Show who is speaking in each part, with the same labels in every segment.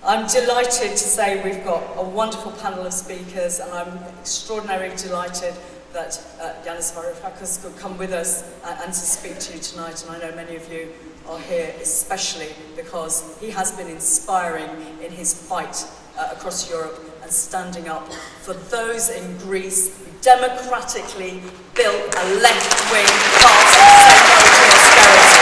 Speaker 1: I'm delighted to say we've got a wonderful panel of speakers, and I'm extraordinarily delighted that Yanis Varoufakis could come with us and to speak to you tonight. And I know many of you are here especially because he has been inspiring in his fight across Europe and standing up for those in Greece who democratically built a left-wing party to say no to austerity.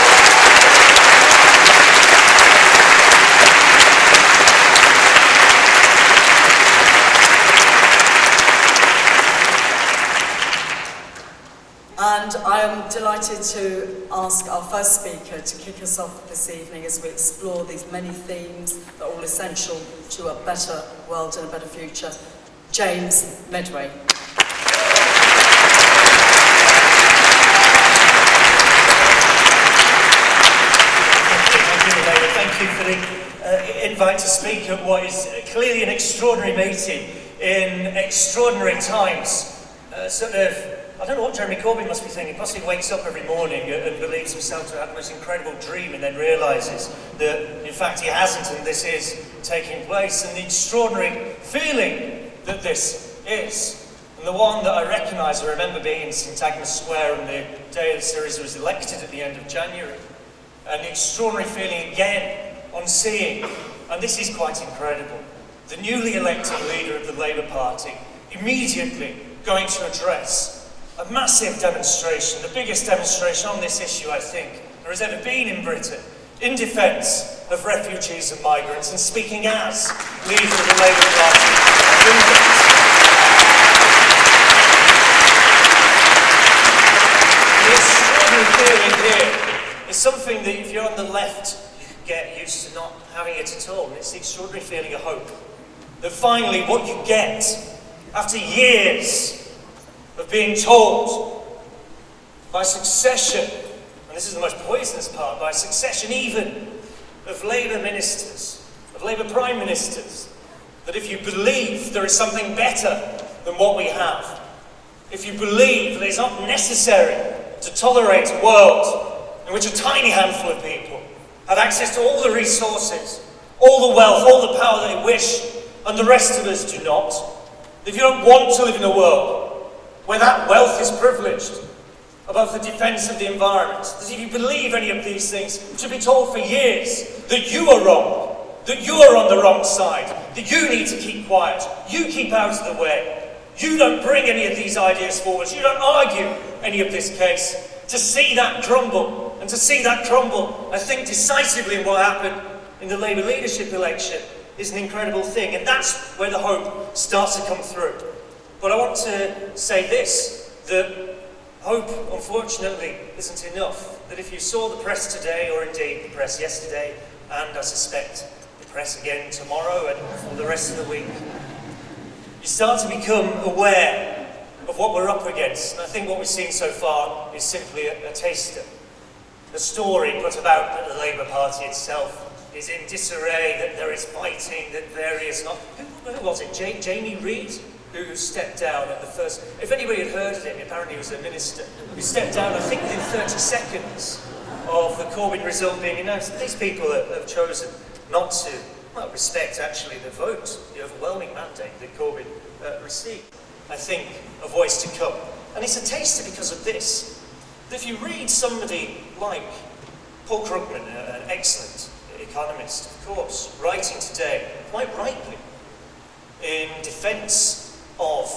Speaker 1: And I am delighted to ask our first speaker to kick us off this evening as we explore these many themes that are all essential to a better world and a better future. James Meadway.
Speaker 2: Thank you for the invite to speak at what is clearly an extraordinary meeting in extraordinary times. I don't know what Jeremy Corbyn must be thinking. Possibly wakes up every morning and believes himself to have the most incredible dream and then realises that, in fact, he hasn't and this is taking place. And the extraordinary feeling that this is, and the one that I recognise, I remember being in St Agnes Square on the day that Syriza was elected at the end of January. And the extraordinary feeling again on seeing, and this is quite incredible, the newly elected leader of the Labour Party immediately going to address a massive demonstration, the biggest demonstration on this issue, I think, there has ever been in Britain, in defence of refugees and migrants, and speaking as leader of the Labour Party. The extraordinary feeling here is something that if you're on the left, you get used to not having it at all, and it's the extraordinary feeling of hope. That finally what you get, after years of being told by succession, and this is the most poisonous part, by succession even of Labour ministers, of Labour Prime Ministers, that if you believe there is something better than what we have, if you believe that it's not necessary to tolerate a world in which a tiny handful of people have access to all the resources, all the wealth, all the power they wish, and the rest of us do not, if you don't want to live in a world where that wealth is privileged above the defence of the environment, that if you believe any of these things, to be told for years that you are wrong, that you are on the wrong side, that you need to keep quiet, you keep out of the way, you don't bring any of these ideas forward, you don't argue any of this case, to see that crumble, and to see that crumble, I think decisively in what happened in the Labour leadership election, is an incredible thing, and that's where the hope starts to come through. But I want to say this, that hope, unfortunately, isn't enough. That if you saw the press today, or indeed the press yesterday, and I suspect the press again tomorrow and for the rest of the week, you start to become aware of what we're up against. And I think what we've seen so far is simply a taster. The story put about that the Labour Party itself is in disarray, that there is fighting, that various... Who was it? Jamie Reid? Who stepped down at the first... If anybody had heard of him, apparently he was a minister, who stepped down, I think, within 30 seconds of the Corbyn result being announced. These people have chosen not to, well, respect, actually, the vote, the overwhelming mandate that Corbyn received. I think a voice to come. And it's a taster because of this. If you read somebody like Paul Krugman, an excellent economist, of course, writing today, quite rightly, in defence of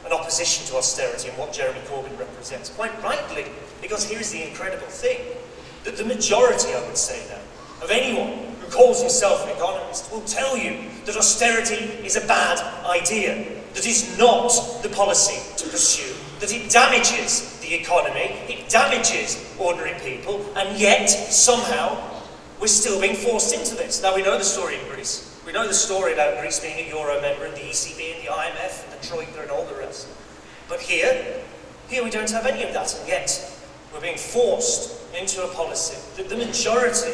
Speaker 2: an opposition to austerity and what Jeremy Corbyn represents. Quite rightly, because here's the incredible thing, that the majority, I would say now, of anyone who calls himself an economist will tell you that austerity is a bad idea, that it's not the policy to pursue, that it damages the economy, it damages ordinary people, and yet, somehow, we're still being forced into this. Now, we know the story in Greece. We know the story about Greece being a Euro member and the ECB and the IMF and the Troika and all the rest. But here we don't have any of that, and yet we're being forced into a policy that the majority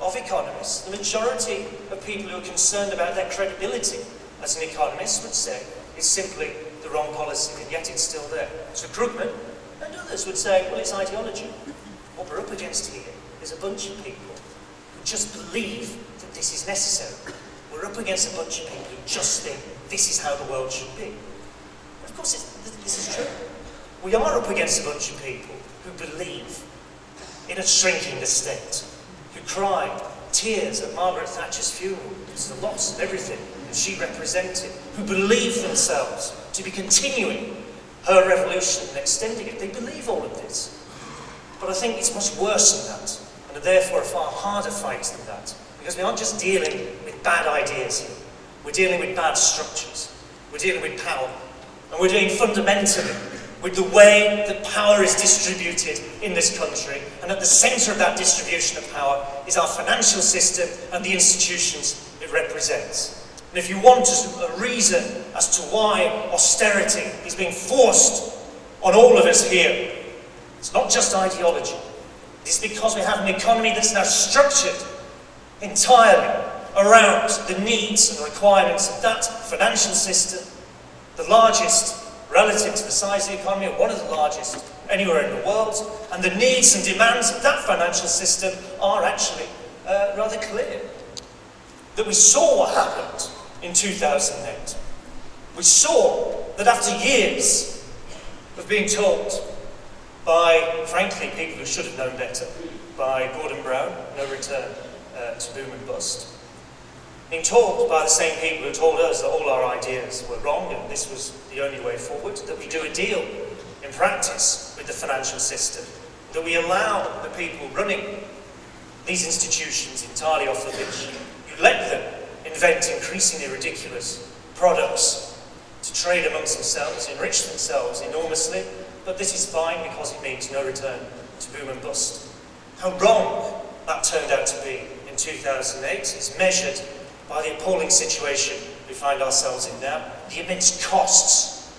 Speaker 2: of economists, the majority of people who are concerned about their credibility as an economist would say is simply the wrong policy, and yet it's still there. So Krugman and others would say, well, it's ideology. What we're up against here is a bunch of people who just believe that this is necessary. We're we're up against a bunch of people who just think this is how the world should be. And of course, this is true. We are up against a bunch of people who believe in a shrinking the state, who cry tears at Margaret Thatcher's funeral. It's the loss of everything that she represented, who believe themselves to be continuing her revolution and extending it. They believe all of this. But I think it's much worse than that, and therefore a far harder fight than that, because we aren't just dealing with bad ideas here. We're dealing with bad structures. We're dealing with power. And we're dealing fundamentally with the way that power is distributed in this country. And at the centre of that distribution of power is our financial system and the institutions it represents. And if you want a reason as to why austerity is being forced on all of us here, it's not just ideology. It's because we have an economy that's now structured entirely around the needs and requirements of that financial system, the largest relative to the size of the economy, or one of the largest anywhere in the world, and the needs and demands of that financial system are actually rather clear. That we saw what happened in 2008. We saw that after years of being told by, frankly, people who should have known better, by Gordon Brown, no return to boom and bust, being told by the same people who told us that all our ideas were wrong and this was the only way forward, that we do a deal in practice with the financial system, that we allow the people running these institutions entirely off the bench, you let them invent increasingly ridiculous products to trade amongst themselves, enrich themselves enormously, but this is fine because it means no return to boom and bust. How wrong that turned out to be in 2008 is measured by the appalling situation we find ourselves in now, the immense costs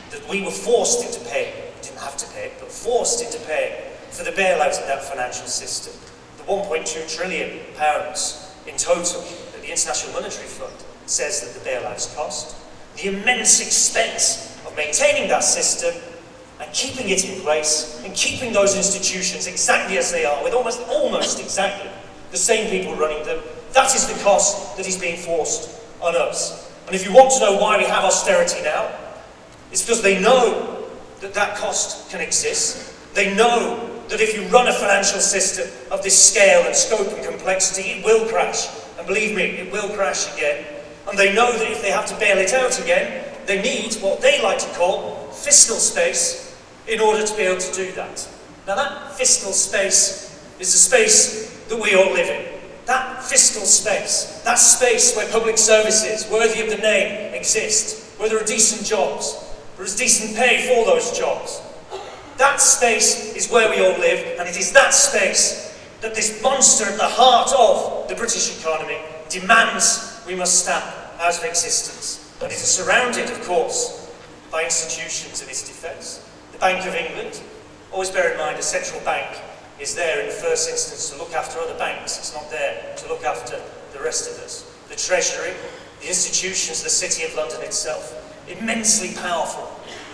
Speaker 2: that we were forced into paying, didn't have to pay, but forced into paying for the bailout of that financial system. The £1.2 trillion in total that the International Monetary Fund says that the bailouts cost, the immense expense of maintaining that system and keeping it in place and keeping those institutions exactly as they are, with almost exactly the same people running them. That is the cost that is being forced on us. And if you want to know why we have austerity now, it's because they know that that cost can exist. They know that if you run a financial system of this scale and scope and complexity, it will crash. And believe me, it will crash again. And they know that if they have to bail it out again, they need what they like to call fiscal space in order to be able to do that. Now that fiscal space is the space that we all live in. That fiscal space, that space where public services worthy of the name exist, where there are decent jobs, there is decent pay for those jobs. That space is where we all live, and it is that space that this monster at the heart of the British economy demands we must stamp out of existence. And it is surrounded, of course, by institutions of its defence. The Bank of England, always bear in mind a central bank is there in the first instance to look after other banks. It's not there to look after the rest of us. The Treasury, the institutions, the City of London itself, immensely powerful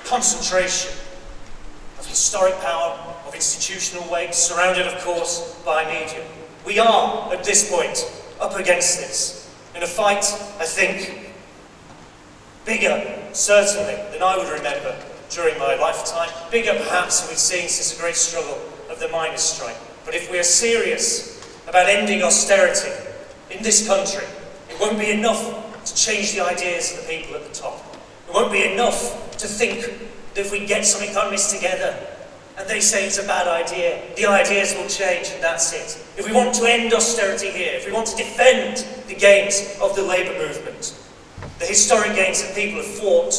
Speaker 2: concentration of historic power, of institutional weight, surrounded, of course, by media. We are, at this point, up against this, in a fight, I think, bigger, certainly, than I would remember during my lifetime, bigger, perhaps, than we've seen since the great struggle of the miners' strike. But if we are serious about ending austerity in this country, it won't be enough to change the ideas of the people at the top. It won't be enough to think that if we get some economists together and they say it's a bad idea, the ideas will change and that's it. If we want to end austerity here, if we want to defend the gains of the labour movement, the historic gains that people have fought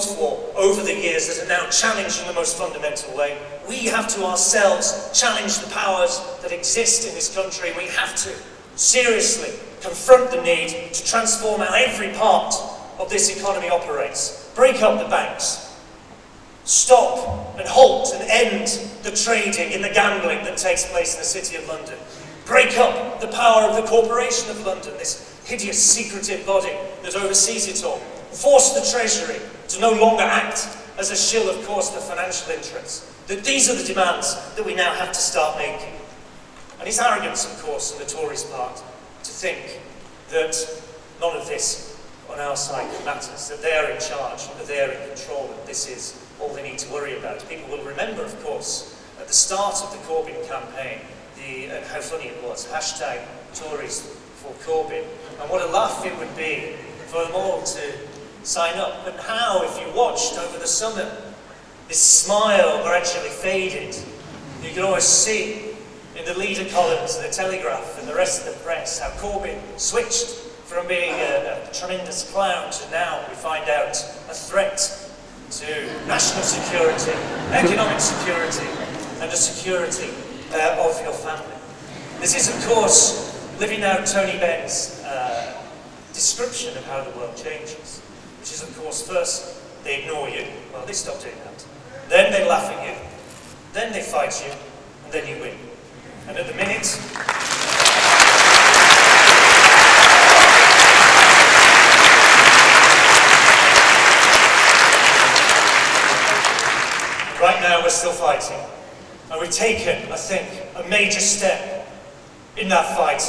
Speaker 2: for over the years that are now challenged in the most fundamental way, we have to ourselves challenge the powers that exist in this country. We have to seriously confront the need to transform how every part of this economy operates. Break up the banks. Stop and halt and end the trading and the gambling that takes place in the City of London. Break up the power of the Corporation of London, this hideous secretive body that oversees it all. Force the Treasury to no longer act as a shill, of course, for financial interests. That these are the demands that we now have to start making. And it's arrogance, of course, on the Tories' part to think that none of this on our side matters, that they're in charge, that they're in control, and this is all they need to worry about. People will remember, of course, at the start of the Corbyn campaign, how funny it was, hashtag Tories for Corbyn, and what a laugh it would be for them all to sign up, and how, if you watched over the summer, this smile gradually faded. You could always see in the leader columns of the Telegraph and the rest of the press how Corbyn switched from being a tremendous clown to now, we find out, a threat to national security, economic security, and the security of your family. This is, of course, living out Tony Benn's description of how the world changes, which is, of course, first they ignore you, well, they stop doing that, then they laugh at you, then they fight you, and then you win. And at the minute, right now we're still fighting, and we've taken, I think, a major step in that fight,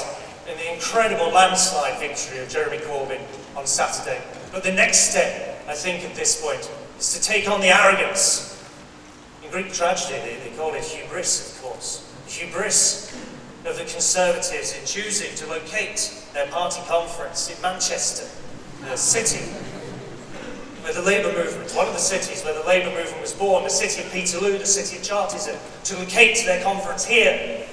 Speaker 2: in the incredible landslide victory of Jeremy Corbyn on Saturday. But the next step, I think, at this point, is to take on the arrogance. In Greek tragedy, they call it hubris, of course. The hubris of the Conservatives in choosing to locate their party conference in Manchester, the city where the Labour movement, one of the cities where the Labour movement was born, the city of Peterloo, the city of Chartism, to locate their conference here,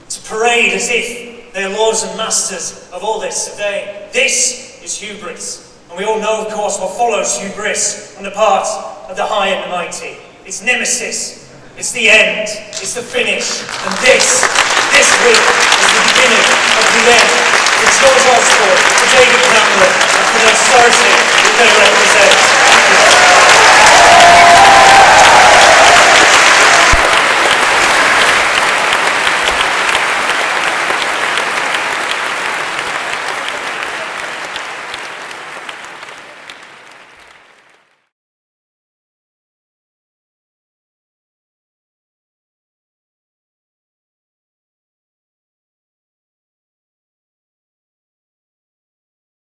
Speaker 2: to parade as if they're lords and masters of all this today. This is hubris. And we all know, of course, what follows hubris on the part of the high and the mighty. It's nemesis, it's the end, it's the finish. And this week is the beginning of the end. For George Osborne, for David Cameron, and for the authority that they represent.